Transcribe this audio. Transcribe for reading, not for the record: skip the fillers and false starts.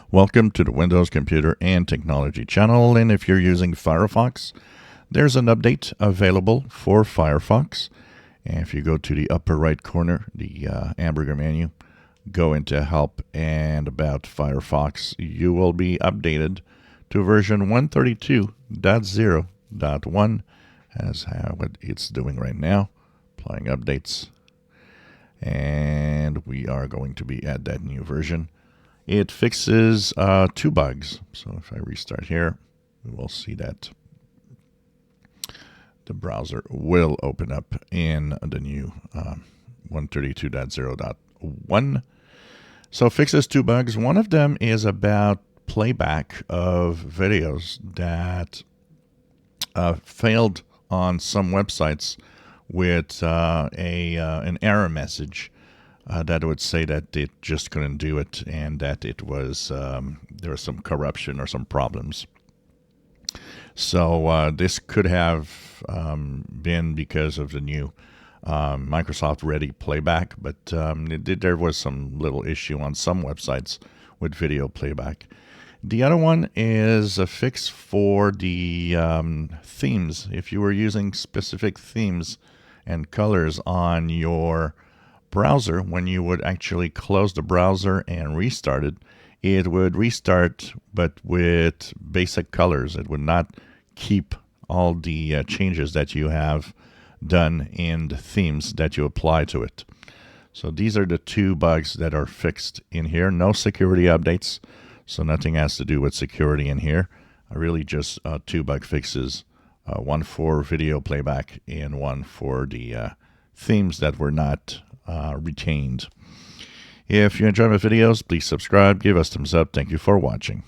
Welcome to the Windows Computer and Technology channel, and if you're using Firefox, there's an update available for Firefox. And if you go to the upper right corner, the hamburger menu, go into Help and About Firefox, you will be updated to version 132.0.1 as what it's doing right now, applying updates. And we are going to be at that new version. It fixes two bugs. So if I restart here, we will see that the browser will open up in the new 132.0.1. So it fixes two bugs. One of them is about playback of videos that failed on some websites with an error message. That would say that it just couldn't do it and that it was there was some corruption or some problems. So this could have been because of the new Microsoft Ready playback, but there was some little issue on some websites with video playback. The other one is a fix for the themes. If you were using specific themes and colors on your browser, when you would actually close the browser and restart it, it would restart but with basic colors. It would not keep all the changes that you have done in the themes that you apply to it. So these are the two bugs that are fixed in here. No security updates, so nothing has to do with security in here. Really just two bug fixes, one for video playback and one for the themes that were not retained. If you enjoy my videos, please subscribe, give us thumbs up. Thank you for watching.